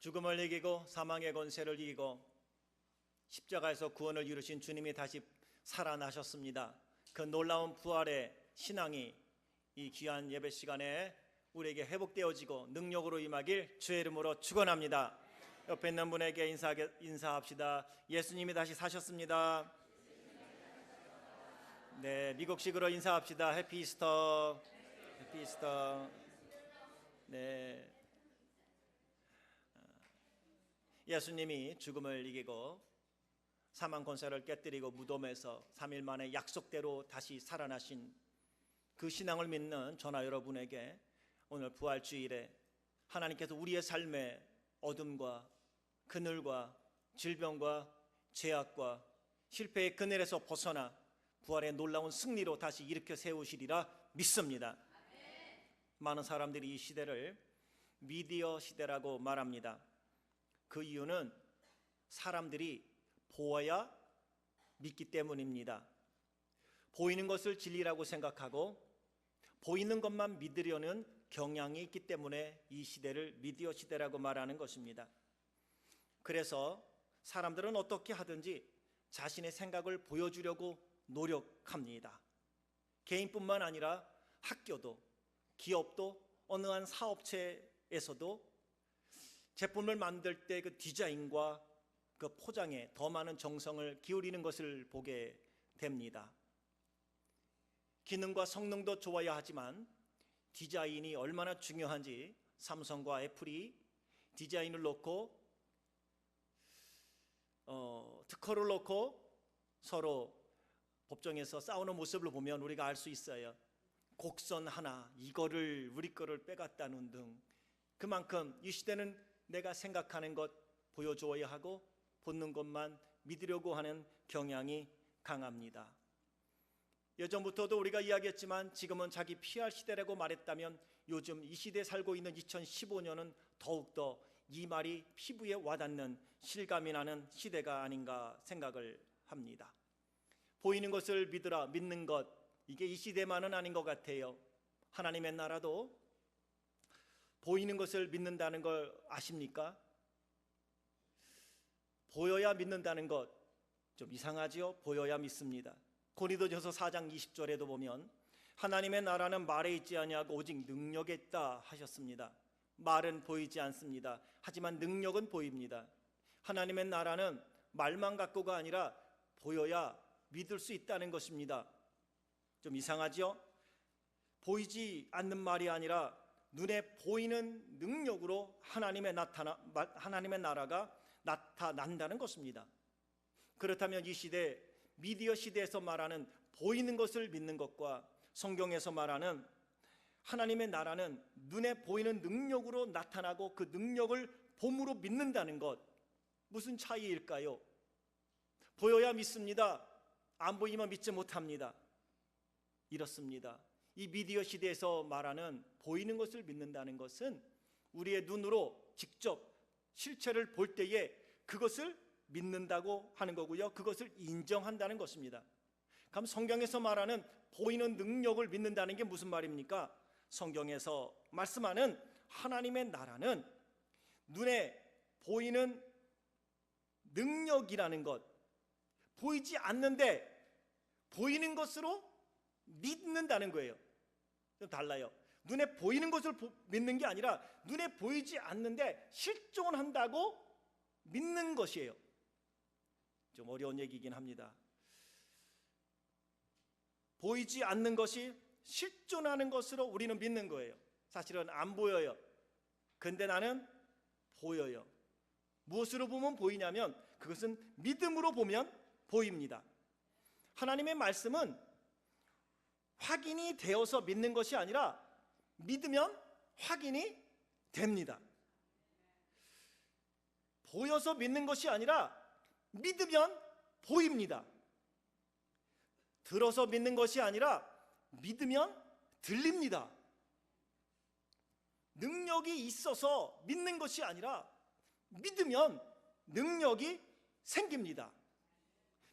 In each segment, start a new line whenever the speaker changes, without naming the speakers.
죽음을 이기고 사망의 권세를 이기고 십자가에서 구원을 이루신 주님이 다시 살아나셨습니다. 그 놀라운 부활의 신앙이 이 귀한 예배 시간에 우리에게 회복되어지고 능력으로 임하길 주의 이름으로 축원합니다. 옆에 있는 분에게 인사합시다. 예수님이 다시 사셨습니다. 네, 미국식으로 인사합시다. 해피 이스터. 해피 이스터. 네, 예수님이 죽음을 이기고 사망 권세를 깨뜨리고 무덤에서 3일 만에 약속대로 다시 살아나신 그 신앙을 믿는 저나 여러분에게 오늘 부활주일에 하나님께서 우리의 삶의 어둠과 그늘과 질병과 죄악과 실패의 그늘에서 벗어나 부활의 놀라운 승리로 다시 일으켜 세우시리라 믿습니다. 많은 사람들이 이 시대를 미디어 시대라고 말합니다. 그 이유는 사람들이 보아야 믿기 때문입니다. 보이는 것을 진리라고 생각하고 보이는 것만 믿으려는 경향이 있기 때문에 이 시대를 미디어 시대라고 말하는 것입니다. 그래서 사람들은 어떻게 하든지 자신의 생각을 보여주려고 노력합니다. 개인뿐만 아니라 학교도 기업도 어느 한 사업체에서도 제품을 만들 때 그 디자인과 그 포장에 더 많은 정성을 기울이는 것을 보게 됩니다. 기능과 성능도 좋아야 하지만 디자인이 얼마나 중요한지 삼성과 애플이 디자인을 놓고 특허를 놓고 서로 법정에서 싸우는 모습을 보면 우리가 알 수 있어요. 곡선 하나 이거를 우리 거를 빼갔다는 등 그만큼 이 시대는 내가 생각하는 것 보여줘야 하고 보는 것만 믿으려고 하는 경향이 강합니다. 예전부터도 우리가 이야기했지만 지금은 자기 PR 시대라고 말했다면 요즘 이 시대에 살고 있는 2015년은 더욱더 이 말이 피부에 와닿는 실감이 나는 시대가 아닌가 생각을 합니다. 보이는 것을 믿으라, 믿는 것, 이게 이 시대만은 아닌 것 같아요. 하나님의 나라도 보이는 것을 믿는다는 걸 아십니까? 보여야 믿는다는 것 좀 이상하지요? 보여야 믿습니다. 고린도전서 4장 20절에도 보면 하나님의 나라는 말에 있지 아니하고 오직 능력에 있다 하셨습니다. 말은 보이지 않습니다. 하지만 능력은 보입니다. 하나님의 나라는 말만 갖고가 아니라 보여야 믿을 수 있다는 것입니다. 좀 이상하죠? 보이지 않는 말이 아니라 눈에 보이는 능력으로 하나님의 나라가 나타난다는 것입니다. 그렇다면 이 시대 미디어 시대에서 말하는 보이는 것을 믿는 것과 성경에서 말하는 하나님의 나라는 눈에 보이는 능력으로 나타나고 그 능력을 봄으로 믿는다는 것, 무슨 차이일까요? 보여야 믿습니다. 안 보이면 믿지 못합니다. 이렇습니다. 이 미디어 시대에서 말하는 보이는 것을 믿는다는 것은 우리의 눈으로 직접 실체를 볼 때에 그것을 믿는다고 하는 거고요. 그것을 인정한다는 것입니다. 그럼 성경에서 말하는 보이는 능력을 믿는다는 게 무슨 말입니까? 성경에서 말씀하는 하나님의 나라는 눈에 보이는 능력이라는 것, 보이지 않는데 보이는 것으로 믿는다는 거예요. 좀 달라요. 눈에 보이는 것을 믿는 게 아니라 눈에 보이지 않는데 실존한다고 믿는 것이에요. 좀 어려운 얘기이긴 합니다. 보이지 않는 것이 실존하는 것으로 우리는 믿는 거예요. 사실은 안 보여요. 근데 나는 보여요. 무엇으로 보면 보이냐면 그것은 믿음으로 보면 보입니다. 하나님의 말씀은 확인이 되어서 믿는 것이 아니라 믿으면 확인이 됩니다. 보여서 믿는 것이 아니라 믿으면 보입니다. 들어서 믿는 것이 아니라 믿으면 들립니다. 능력이 있어서 믿는 것이 아니라 믿으면 능력이 생깁니다.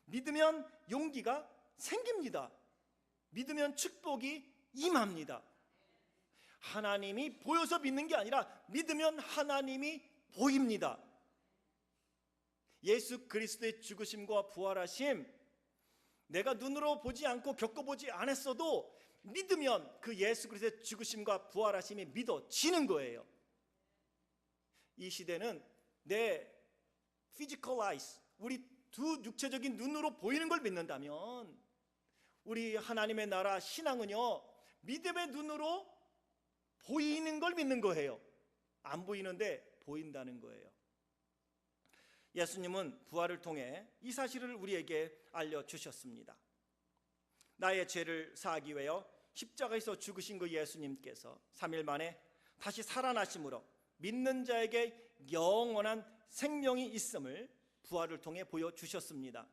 믿으면 용기가 생깁니다. 믿으면 축복이 임합니다. 하나님이 보여서 믿는 게 아니라 믿으면 하나님이 보입니다. 예수 그리스도의 죽으심과 부활하심, 내가 눈으로 보지 않고 겪어보지 않았어도 믿으면 그 예수 그리스도의 죽으심과 부활하심이 믿어지는 거예요. 이 시대는 내 physical eyes, 우리 두 육체적인 눈으로 보이는 걸 믿는다면 우리 하나님의 나라 신앙은요, 믿음의 눈으로 보이는 걸 믿는 거예요. 안 보이는데 보인다는 거예요. 예수님은 부활을 통해 이 사실을 우리에게 알려주셨습니다. 나의 죄를 사하기 위하여 십자가에서 죽으신 그 예수님께서 3일 만에 다시 살아나심으로 믿는 자에게 영원한 생명이 있음을 부활을 통해 보여주셨습니다.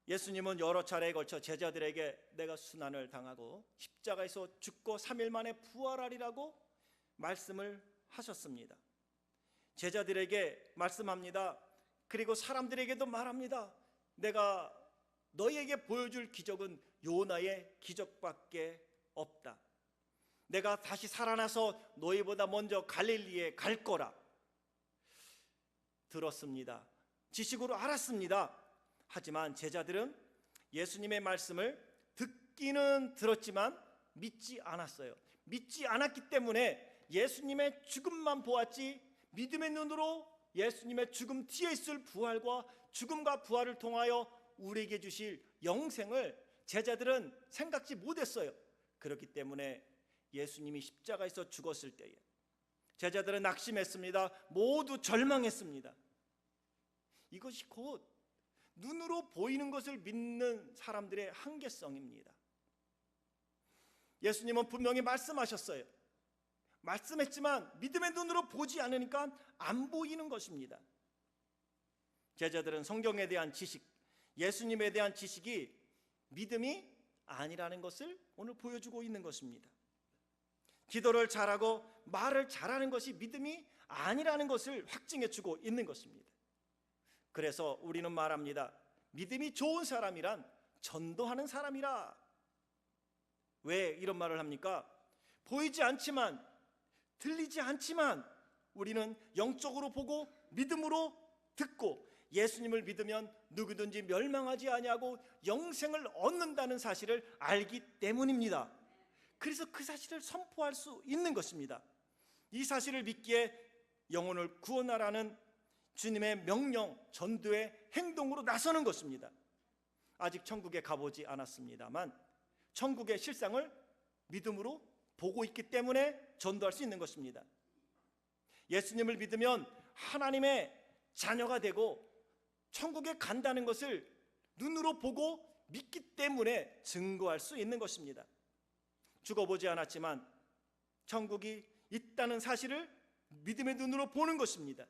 예수님은 여러 차례에 걸쳐 제자들에게 내가 순환을 당하고 십자가에서 죽고 3일 만에 부활하리라고 말씀을 하셨습니다. 제자들에게 말씀합니다. 그리고 사람들에게도 말합니다. 내가 너희에게 보여줄 기적은 요나의 기적밖에 없다. 내가 다시 살아나서 너희보다 먼저 갈릴리에 갈 거라. 들었습니다. 지식으로 알았습니다. 하지만 제자들은 예수님의 말씀을 듣기는 들었지만 믿지 않았어요. 믿지 않았기 때문에 예수님의 죽음만 보았지 믿음의 눈으로 예수님의 죽음 뒤에 있을 부활과 죽음과 부활을 통하여 우리에게 주실 영생을 제자들은 생각지 못했어요. 그렇기 때문에 예수님이 십자가에서 죽었을 때에 제자들은 낙심했습니다. 모두 절망했습니다. 이것이 곧 눈으로 보이는 것을 믿는 사람들의 한계성입니다. 예수님은 분명히 말씀하셨어요. 말씀했지만 믿음의 눈으로 보지 않으니까 안 보이는 것입니다. 제자들은 성경에 대한 지식, 예수님에 대한 지식이 믿음이 아니라는 것을 오늘 보여주고 있는 것입니다. 기도를 잘하고 말을 잘하는 것이 믿음이 아니라는 것을 확증해주고 있는 것입니다. 그래서 우리는 말합니다. 믿음이 좋은 사람이란 전도하는 사람이라. 왜 이런 말을 합니까? 보이지 않지만, 들리지 않지만 우리는 영적으로 보고 믿음으로 듣고 예수님을 믿으면 누구든지 멸망하지 아니하고 영생을 얻는다는 사실을 알기 때문입니다. 그래서 그 사실을 선포할 수 있는 것입니다. 이 사실을 믿기에 영혼을 구원하라는 주님의 명령, 전도의 행동으로 나서는 것입니다. 아직 천국에 가보지 않았습니다만 천국의 실상을 믿음으로 보고 있기 때문에 전도할 수 있는 것입니다. 예수님을 믿으면 하나님의 자녀가 되고 천국에 간다는 것을 눈으로 보고 믿기 때문에 증거할 수 있는 것입니다. 죽어보지 않았지만 천국이 있다는 사실을 믿음의 눈으로 보는 것입니다.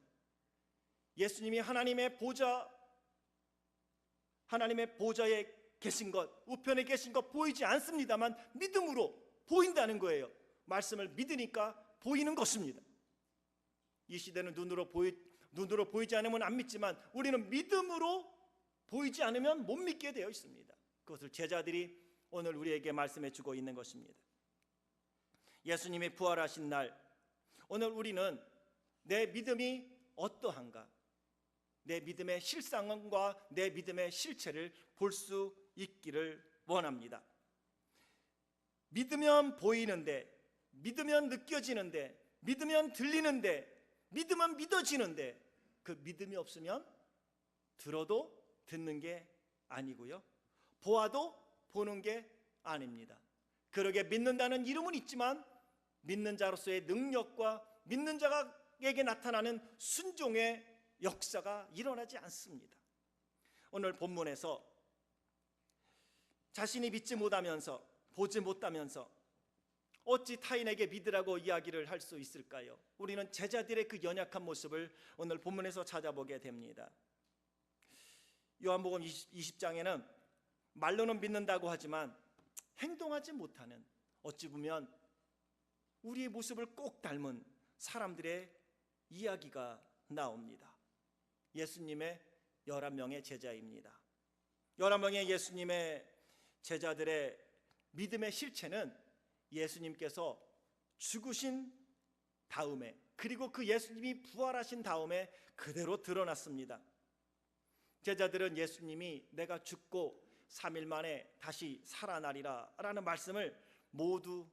예수님이 하나님의 보좌에 계신 것, 우편에 계신 것 보이지 않습니다만 믿음으로 보인다는 거예요. 말씀을 믿으니까 보이는 것입니다. 이 시대는 눈으로 보이지 않으면 안 믿지만 우리는 믿음으로 보이지 않으면 못 믿게 되어 있습니다. 그것을 제자들이 오늘 우리에게 말씀해 주고 있는 것입니다. 예수님이 부활하신 날, 오늘 우리는 내 믿음이 어떠한가, 내 믿음의 실상과 내 믿음의 실체를 볼 수 있기를 원합니다. 믿으면 보이는데, 믿으면 느껴지는데, 믿으면 들리는데, 믿으면 믿어지는데 그 믿음이 없으면 들어도 듣는 게 아니고요, 보아도 보는 게 아닙니다. 그러게 믿는다는 이름은 있지만 믿는 자로서의 능력과 믿는 자에게 나타나는 순종의 역사가 일어나지 않습니다. 오늘 본문에서 자신이 믿지 못하면서, 보지 못하면서 어찌 타인에게 믿으라고 이야기를 할 수 있을까요? 우리는 제자들의 그 연약한 모습을 오늘 본문에서 찾아보게 됩니다. 요한복음 20장에는 말로는 믿는다고 하지만 행동하지 못하는, 어찌 보면 우리의 모습을 꼭 닮은 사람들의 이야기가 나옵니다. 예수님의 11명의 제자입니다. 11명의 예수님의 제자들의 믿음의 실체는 예수님께서 죽으신 다음에 그리고 그 예수님이 부활하신 다음에 그대로 드러났습니다. 제자들은 예수님이 내가 죽고 3일 만에 다시 살아나리라 라는 말씀을 모두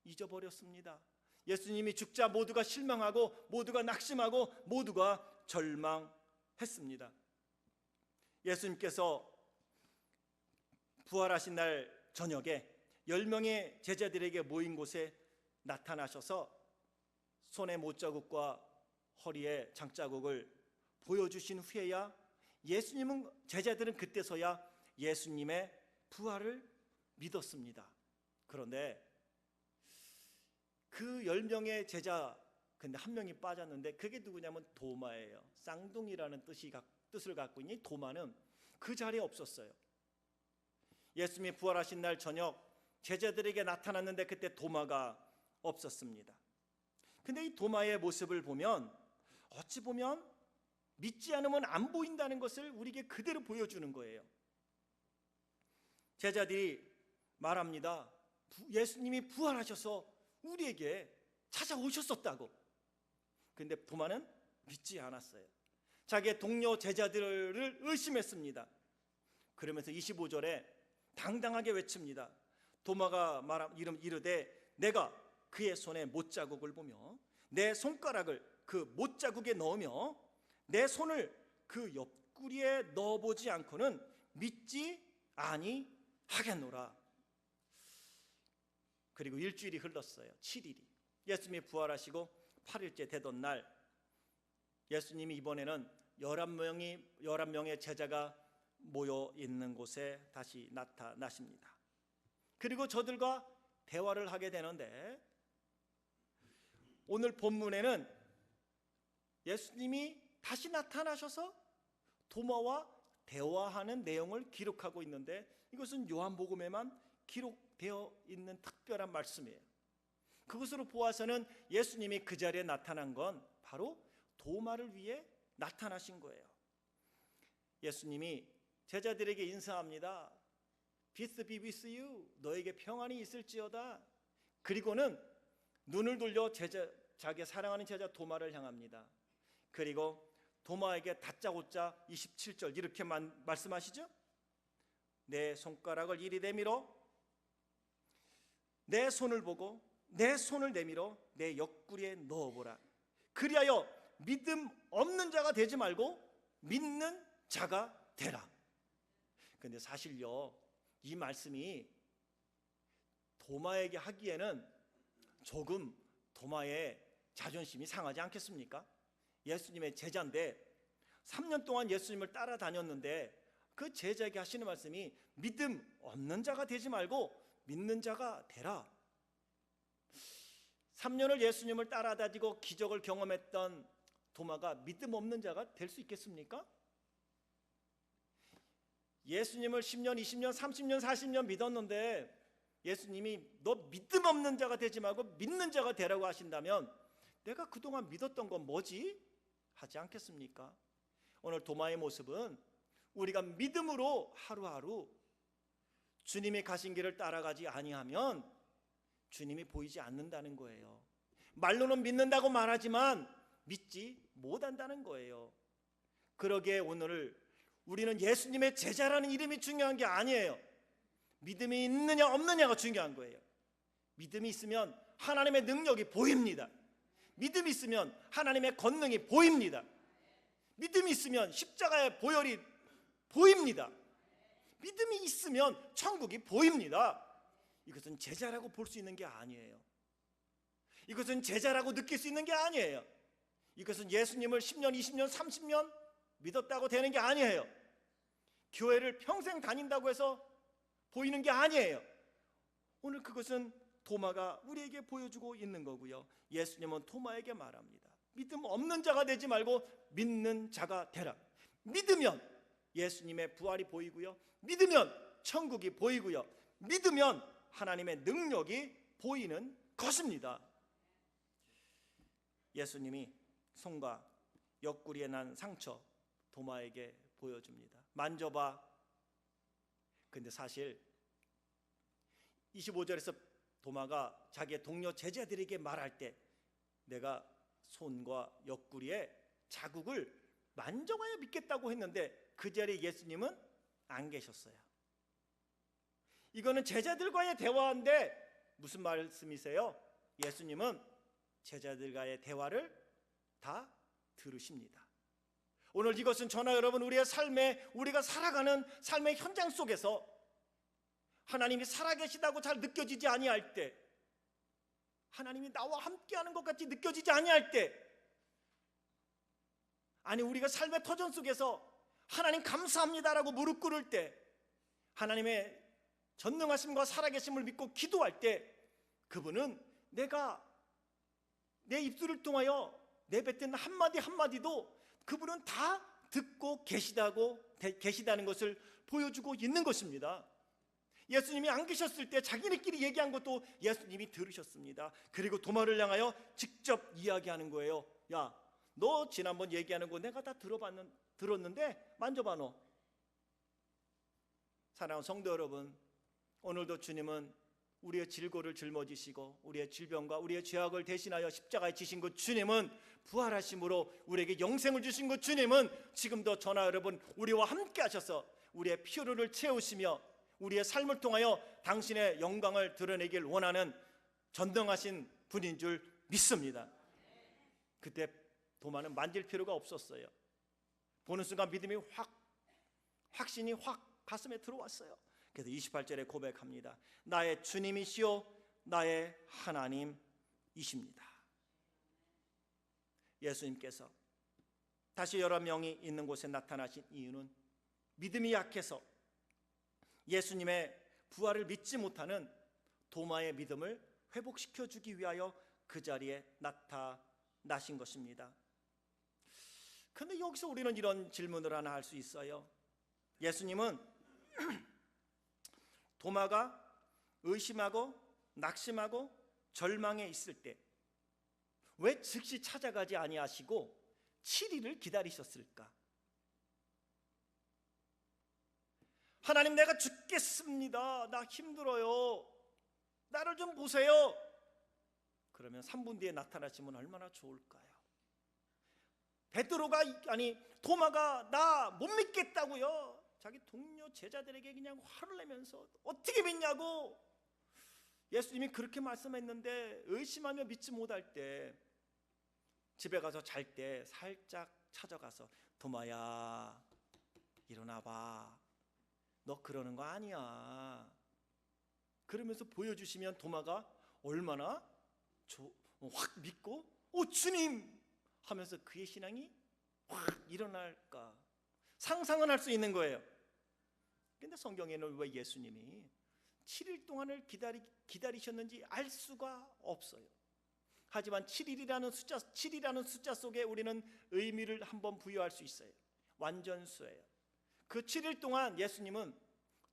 잊어버렸습니다. 예수님이 죽자 모두가 실망하고 모두가 낙심하고 모두가 절망했습니다. 예수님께서 부활하신 날 저녁에 10명의 제자들에게 모인 곳에 나타나셔서 손에 못자국과 허리에 장자국을 보여주신 후에야 제자들은 그때서야 예수님의 부활을 믿었습니다. 그런데 그 10명의 제자 근데 한 명이 빠졌는데 그게 누구냐면 도마예요. 쌍둥이라는 뜻을 갖고 있는 도마는 그 자리에 없었어요. 예수님이 부활하신 날 저녁 제자들에게 나타났는데 그때 도마가 없었습니다. 근데 이 도마의 모습을 보면 어찌 보면 믿지 않으면 안 보인다는 것을 우리에게 그대로 보여주는 거예요. 제자들이 말합니다. 예수님이 부활하셔서 우리에게 찾아오셨었다고. 근데 도마는 믿지 않았어요. 자기의 동료 제자들을 의심했습니다. 그러면서 25절에 당당하게 외칩니다. 도마가 이르되 내가 그의 손에 못자국을 보며 내 손가락을 그 못자국에 넣으며 내 손을 그 옆구리에 넣어보지 않고는 믿지 아니하겠노라. 그리고 일주일이 흘렀어요. 7일이. 예수님이 부활하시고 8일째 되던 날 예수님이 이번에는 11명의 제자가 모여 있는 곳에 다시 나타나십니다. 그리고 저들과 대화를 하게 되는데 오늘 본문에는 예수님이 다시 나타나셔서 도마와 대화하는 내용을 기록하고 있는데 이것은 요한복음에만 기록되어 있는 특별한 말씀이에요. 그것으로 보아서는 예수님이 그 자리에 나타난 건 바로 도마를 위해 나타나신 거예요. 예수님이 제자들에게 인사합니다. Peace be with you. 너에게 평안이 있을지어다. 그리고는 눈을 돌려 자기 사랑하는 제자 도마를 향합니다. 그리고 도마에게 다짜고짜 27절 이렇게 말씀하시죠. 내 손가락을 이리 내밀어 내 손을 보고 내 손을 내밀어 내 옆구리에 넣어보라. 그리하여 믿음 없는 자가 되지 말고 믿는 자가 되라. 근데 사실요 이 말씀이 도마에게 하기에는 조금 도마의 자존심이 상하지 않겠습니까? 예수님의 제자인데 3년 동안 예수님을 따라다녔는데 그 제자에게 하시는 말씀이 믿음 없는 자가 되지 말고 믿는 자가 되라. 3년을 예수님을 따라다니고 기적을 경험했던 도마가 믿음 없는 자가 될 수 있겠습니까? 예수님을 10년, 20년, 30년, 40년 믿었는데 예수님이 너 믿음 없는 자가 되지 말고 믿는 자가 되라고 하신다면 내가 그동안 믿었던 건 뭐지? 하지 않겠습니까? 오늘 도마의 모습은 우리가 믿음으로 하루하루 주님이 가신 길을 따라가지 아니하면 주님이 보이지 않는다는 거예요. 말로는 믿는다고 말하지만 믿지 못한다는 거예요. 그러기에 오늘 우리는 예수님의 제자라는 이름이 중요한 게 아니에요. 믿음이 있느냐 없느냐가 중요한 거예요. 믿음이 있으면 하나님의 능력이 보입니다. 믿음이 있으면 하나님의 권능이 보입니다. 믿음이 있으면 십자가의 보혈이 보입니다. 믿음이 있으면 천국이 보입니다. 이것은 제자라고 볼 수 있는 게 아니에요. 이것은 제자라고 느낄 수 있는 게 아니에요. 이것은 예수님을 10년, 20년, 30년 믿었다고 되는 게 아니에요. 교회를 평생 다닌다고 해서 보이는 게 아니에요. 오늘 그것은 도마가 우리에게 보여주고 있는 거고요. 예수님은 도마에게 말합니다. 믿음 없는 자가 되지 말고 믿는 자가 되라. 믿으면 예수님의 부활이 보이고요. 믿으면 천국이 보이고요. 믿으면 하나님의 능력이 보이는 것입니다. 예수님이 손과 옆구리에 난 상처 도마에게 보여줍니다. 만져봐. 근데 사실 25절에서 도마가 자기의 동료 제자들에게 말할 때 내가 손과 옆구리에 자국을 만져봐야 믿겠다고 했는데 그 자리에 예수님은 안 계셨어요. 이거는 제자들과의 대화인데 무슨 말씀이세요? 예수님은 제자들과의 대화를 다 들으십니다. 오늘 이것은 저나 여러분 우리의 삶에 우리가 살아가는 삶의 현장 속에서 하나님이 살아계시다고 잘 느껴지지 아니할 때, 하나님이 나와 함께하는 것 같이 느껴지지 아니할 때, 아니 우리가 삶의 터전 속에서 하나님 감사합니다라고 무릎 꿇을 때, 하나님의 전능하심과 살아계심을 믿고 기도할 때, 그분은 내가 내 입술을 통하여 내뱉은 한마디 한마디도 그분은 다 듣고 계시다는 것을 보여주고 있는 것입니다. 예수님이 안 계셨을 때 자기네끼리 얘기한 것도 예수님이 들으셨습니다. 그리고 도마를 향하여 직접 이야기하는 거예요. 야, 너 지난번 얘기하는 거 내가 다 들었는데 만져봐 너. 사랑하는 성도 여러분, 오늘도 주님은 우리의 질고를 짊어지시고 우리의 질병과 우리의 죄악을 대신하여 십자가에 지신 그 주님은 부활하심으로 우리에게 영생을 주신 그 주님은 지금도 저나 여러분 우리와 함께 하셔서 우리의 피로를 채우시며 우리의 삶을 통하여 당신의 영광을 드러내길 원하는 전능하신 분인 줄 믿습니다. 그때 도마는 만질 필요가 없었어요. 보는 순간 믿음이 확신이 확 가슴에 들어왔어요. 그래서 28절에 고백합니다. 나의 주님이시오 나의 하나님이십니다. 예수님께서 다시 여러 명이 있는 곳에 나타나신 이유는 믿음이 약해서 예수님의 부활을 믿지 못하는 도마의 믿음을 회복시켜 주기 위하여 그 자리에 나타나신 것입니다. 그런데 여기서 우리는 이런 질문을 하나 할 수 있어요. 예수님은 도마가 의심하고 낙심하고 절망에 있을 때 왜 즉시 찾아가지 아니하시고 7일을 기다리셨을까? 하나님 내가 죽겠습니다. 나 힘들어요. 나를 좀 보세요. 그러면 3분 뒤에 나타나시면 얼마나 좋을까요? 도마가 나 못 믿겠다고요. 자기 동료 제자들에게 그냥 화를 내면서 어떻게 믿냐고. 예수님이 그렇게 말씀했는데 의심하며 믿지 못할 때 집에 가서 잘 때 살짝 찾아가서 도마야 일어나봐. 너 그러는 거 아니야. 그러면서 보여주시면 도마가 얼마나 확 믿고 주님 하면서 그의 신앙이 확 일어날까 상상은 할 수 있는 거예요. 근데 성경에는 왜 예수님이 7일 동안을 기다리셨는지 알 수가 없어요. 하지만 7이라는 숫자 속에 우리는 의미를 한번 부여할 수 있어요. 완전수예요. 그 7일 동안 예수님은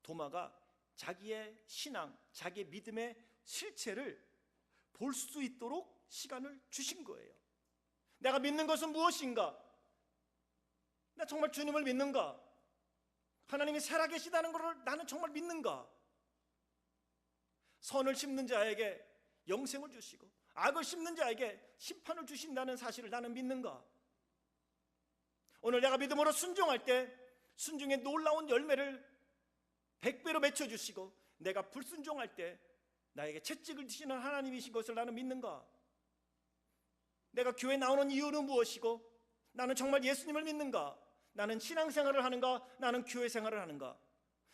도마가 자기의 신앙, 자기의 믿음의 실체를 볼 수 있도록 시간을 주신 거예요. 내가 믿는 것은 무엇인가? 나 정말 주님을 믿는가? 하나님이 살아계시다는 것을 나는 정말 믿는가? 선을 심는 자에게 영생을 주시고 악을 심는 자에게 심판을 주신다는 사실을 나는 믿는가? 오늘 내가 믿음으로 순종할 때 순종의 놀라운 열매를 100배로 맺혀주시고 내가 불순종할 때 나에게 채찍을 드시는 하나님이신 것을 나는 믿는가? 내가 교회 나오는 이유는 무엇이고 나는 정말 예수님을 믿는가? 나는 신앙생활을 하는가? 나는 교회 생활을 하는가?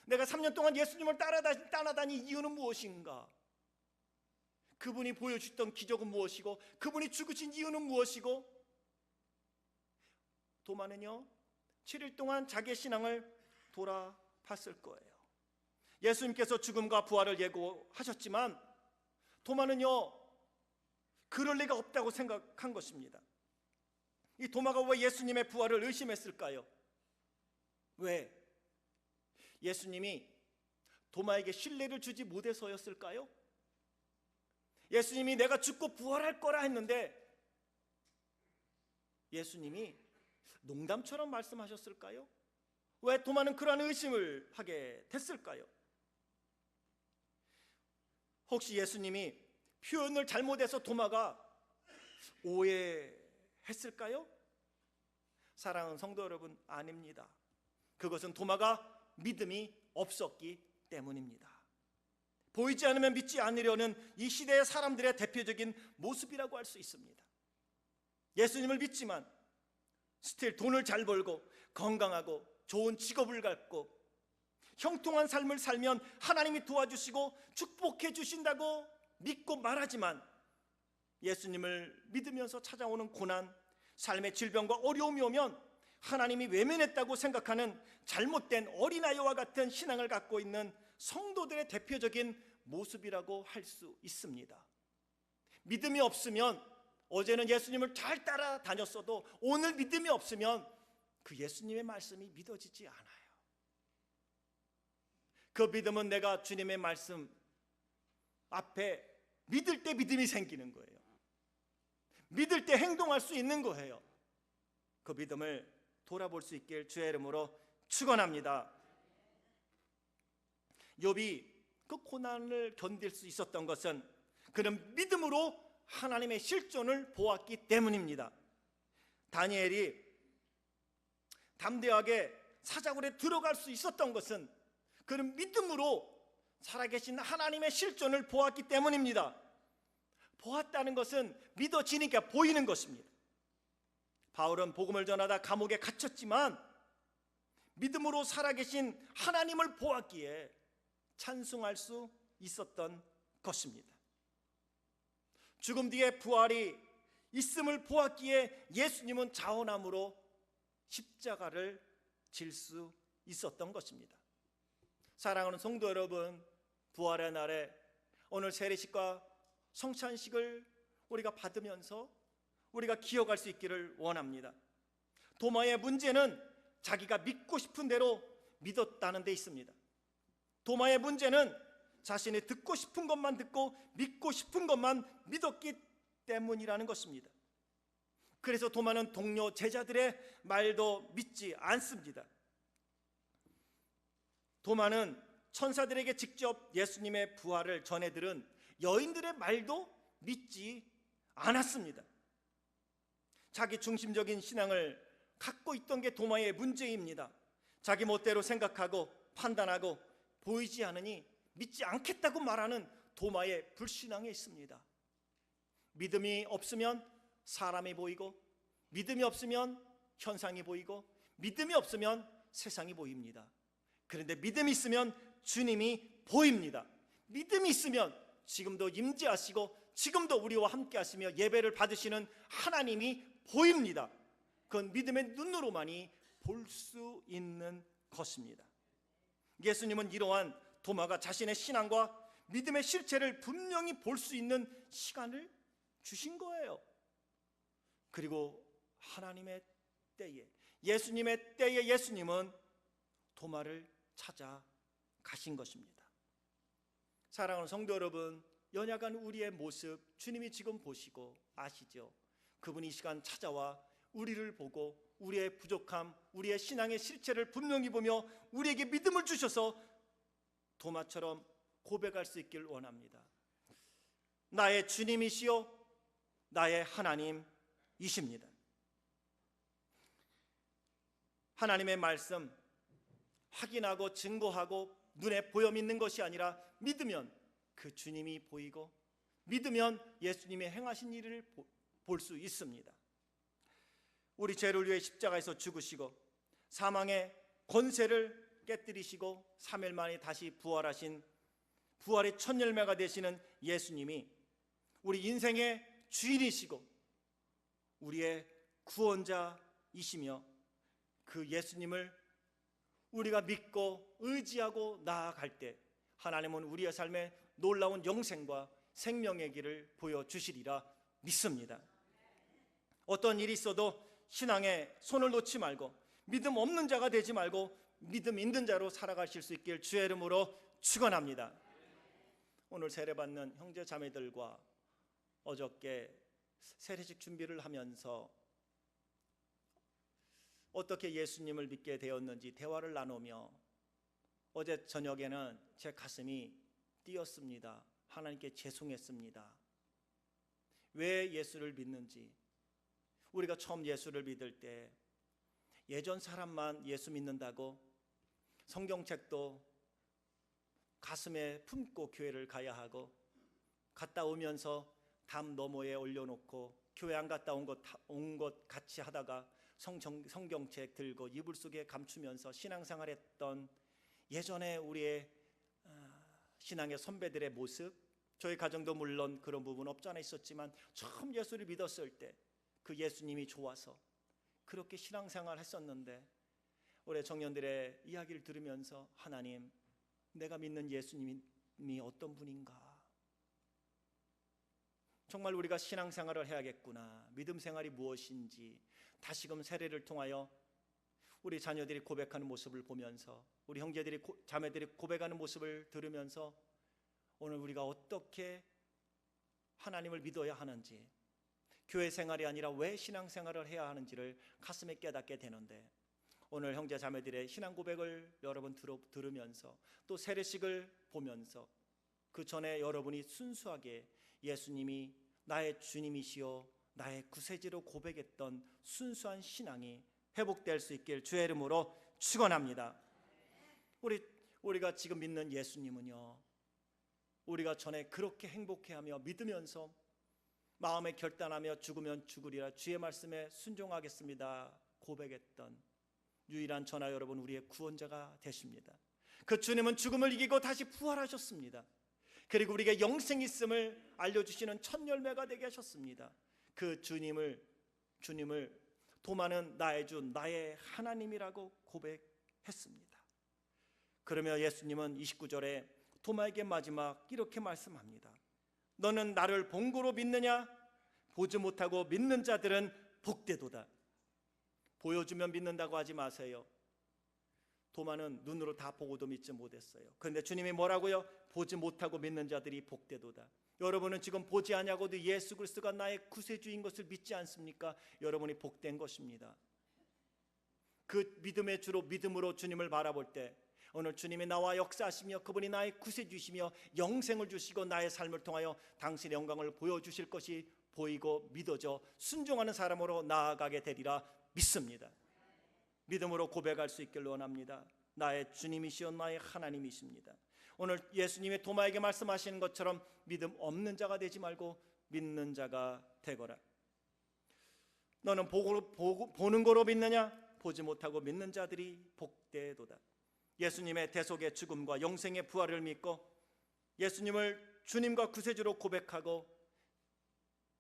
내가 3년 동안 예수님을 따라다닌 이유는 무엇인가? 그분이 보여주셨던 기적은 무엇이고 그분이 죽으신 이유는 무엇이고 도마는요 7일 동안 자기의 신앙을 돌아봤을 거예요. 예수님께서 죽음과 부활을 예고하셨지만 도마는요 그럴 리가 없다고 생각한 것입니다. 이 도마가 왜 예수님의 부활을 의심했을까요? 왜? 예수님이 도마에게 신뢰를 주지 못해서였을까요? 예수님이 내가 죽고 부활할 거라 했는데 예수님이 농담처럼 말씀하셨을까요? 왜 도마는 그러한 의심을 하게 됐을까요? 혹시 예수님이 표현을 잘못해서 도마가 오해를 했을까요? 사랑하는 성도 여러분, 아닙니다. 그것은 도마가 믿음이 없었기 때문입니다. 보이지 않으면 믿지 않으려는 이 시대의 사람들의 대표적인 모습이라고 할 수 있습니다. 예수님을 믿지만 스틸 돈을 잘 벌고 건강하고 좋은 직업을 갖고 형통한 삶을 살면 하나님이 도와주시고 축복해 주신다고 믿고 말하지만 예수님을 믿으면서 찾아오는 고난, 삶의 질병과 어려움이 오면 하나님이 외면했다고 생각하는 잘못된 어린아이와 같은 신앙을 갖고 있는 성도들의 대표적인 모습이라고 할 수 있습니다. 믿음이 없으면, 어제는 예수님을 잘 따라다녔어도 오늘 믿음이 없으면 그 예수님의 말씀이 믿어지지 않아요. 그 믿음은 내가 주님의 말씀 앞에 믿을 때 믿음이 생기는 거예요. 믿을 때 행동할 수 있는 거예요. 그 믿음을 돌아볼 수 있길 주의 이름으로 축원합니다. 욥이 그 고난을 견딜 수 있었던 것은 그는 믿음으로 하나님의 실존을 보았기 때문입니다. 다니엘이 담대하게 사자굴에 들어갈 수 있었던 것은 그는 믿음으로 살아계신 하나님의 실존을 보았기 때문입니다. 보았다는 것은 믿어지니까 보이는 것입니다. 바울은 복음을 전하다 감옥에 갇혔지만 믿음으로 살아계신 하나님을 보았기에 찬송할 수 있었던 것입니다. 죽음 뒤에 부활이 있음을 보았기에 예수님은 자원함으로 십자가를 질 수 있었던 것입니다. 사랑하는 성도 여러분, 부활의 날에 오늘 세례식과 성찬식을 우리가 받으면서 우리가 기억할 수 있기를 원합니다. 도마의 문제는 자기가 믿고 싶은 대로 믿었다는 데 있습니다. 도마의 문제는 자신이 듣고 싶은 것만 듣고 믿고 싶은 것만 믿었기 때문이라는 것입니다. 그래서 도마는 동료 제자들의 말도 믿지 않습니다. 도마는 천사들에게 직접 예수님의 부활을 전해 들은 여인들의 말도 믿지 않았습니다. 자기 중심적인 신앙을 갖고 있던 게 도마의 문제입니다. 자기 멋대로 생각하고 판단하고 보이지 않으니 믿지 않겠다고 말하는 도마의 불신앙에 있습니다. 믿음이 없으면 사람이 보이고, 믿음이 없으면 현상이 보이고, 믿음이 없으면 세상이 보입니다. 그런데 믿음이 있으면 주님이 보입니다. 믿음이 있으면 지금도 임재하시고 지금도 우리와 함께 하시며 예배를 받으시는 하나님이 보입니다. 그건 믿음의 눈으로만이 볼 수 있는 것입니다. 예수님은 이러한 도마가 자신의 신앙과 믿음의 실체를 분명히 볼 수 있는 시간을 주신 거예요. 그리고 하나님의 때에, 예수님의 때에 예수님은 도마를 찾아 가신 것입니다. 사랑하는 성도 여러분, 연약한 우리의 모습 주님이 지금 보시고 아시죠? 그분이 이 시간 찾아와 우리를 보고 우리의 부족함, 우리의 신앙의 실체를 분명히 보며 우리에게 믿음을 주셔서 도마처럼 고백할 수 있길 원합니다. 나의 주님이시요 나의 하나님이십니다. 하나님의 말씀 확인하고 증거하고 눈에 보여 믿는 것이 아니라 믿으면 그 주님이 보이고 믿으면 예수님이 행하신 일을 볼 수 있습니다. 우리 죄를 위해 십자가에서 죽으시고 사망의 권세를 깨뜨리시고 3일 만에 다시 부활하신 부활의 첫 열매가 되시는 예수님이 우리 인생의 주인이시고 우리의 구원자이시며 그 예수님을 우리가 믿고 의지하고 나아갈 때 하나님은 우리의 삶에 놀라운 영생과 생명의 길을 보여주시리라 믿습니다. 어떤 일이 있어도 신앙에 손을 놓지 말고 믿음 없는 자가 되지 말고 믿음 있는 자로 살아가실 수 있길 주의 이름으로 축원합니다. 오늘 세례받는 형제 자매들과 어저께 세례식 준비를 하면서 어떻게 예수님을 믿게 되었는지 대화를 나누며 어제 저녁에는 제 가슴이 뛰었습니다. 하나님께 죄송했습니다. 왜 예수를 믿는지, 우리가 처음 예수를 믿을 때 예전 사람만 예수 믿는다고 성경책도 가슴에 품고 교회를 가야 하고, 갔다 오면서 담 너머에 올려놓고 교회 안 갔다 온 것 같이 하다가 성경책 들고 이불 속에 감추면서 신앙생활했던 예전에 우리의 신앙의 선배들의 모습, 저희 가정도 물론 그런 부분 없지 않아 있었지만 처음 예수를 믿었을 때 그 예수님이 좋아서 그렇게 신앙생활 했었는데, 올해 청년들의 이야기를 들으면서 하나님, 내가 믿는 예수님이 어떤 분인가, 정말 우리가 신앙생활을 해야겠구나, 믿음 생활이 무엇인지 다시금 세례를 통하여 우리 자녀들이 고백하는 모습을 보면서, 우리 형제들이 자매들이 고백하는 모습을 들으면서 오늘 우리가 어떻게 하나님을 믿어야 하는지, 교회 생활이 아니라 왜 신앙생활을 해야 하는지를 가슴에 깨닫게 되는데, 오늘 형제 자매들의 신앙 고백을 여러분 들으면서 또 세례식을 보면서 그 전에 여러분이 순수하게 예수님이 나의 주님이시요 나의 구세주로 고백했던 순수한 신앙이 회복될 수 있길 주의 이름으로 축원합니다. 우리가 지금 믿는 예수님은요, 우리가 전에 그렇게 행복해하며 믿으면서 마음에 결단하며 죽으면 죽으리라 주의 말씀에 순종하겠습니다 고백했던 유일한 저나 여러분, 우리의 구원자가 되십니다. 그 주님은 죽음을 이기고 다시 부활하셨습니다. 그리고 우리에게 영생이 있음을 알려주시는 첫 열매가 되게 하셨습니다. 그 주님을 도마는 나의 주 나의 하나님이라고 고백했습니다. 그러며 예수님은 29절에 도마에게 마지막 이렇게 말씀합니다. 너는 나를 본고로 믿느냐? 보지 못하고 믿는 자들은 복되도다. 보여주면 믿는다고 하지 마세요. 도마는 눈으로 다 보고도 믿지 못했어요. 그런데 주님이 뭐라고요? 보지 못하고 믿는 자들이 복되도다. 여러분은 지금 보지 아니하고도 예수 그리스도가 나의 구세주인 것을 믿지 않습니까? 여러분이 복된 것입니다. 그 믿음의 주로 믿음으로 주님을 바라볼 때 오늘 주님이 나와 역사하시며 그분이 나의 구세주시며 영생을 주시고 나의 삶을 통하여 당신의 영광을 보여주실 것이 보이고 믿어져 순종하는 사람으로 나아가게 되리라 믿습니다. 믿음으로 고백할 수 있길 원합니다. 나의 주님이시여 나의 하나님이십니다. 오늘 예수님이 도마에게 말씀하시는 것처럼 믿음 없는 자가 되지 말고 믿는 자가 되거라. 너는 보는 거로 믿느냐? 보지 못하고 믿는 자들이 복되도다. 예수님의 대속의 죽음과 영생의 부활을 믿고 예수님을 주님과 구세주로 고백하고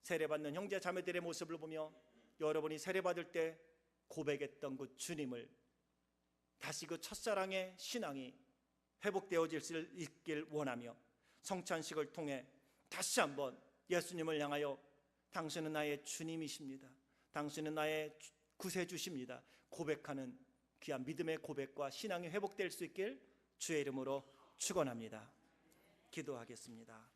세례받는 형제 자매들의 모습을 보며 여러분이 세례받을 때 고백했던 그 주님을 다시 그 첫사랑의 신앙이 회복되어질 수 있길 원하며 성찬식을 통해 다시 한번 예수님을 향하여 당신은 나의 주님이십니다, 당신은 나의 구세주십니다 고백하는 귀한 믿음의 고백과 신앙이 회복될 수 있길 주의 이름으로 축원합니다. 기도하겠습니다.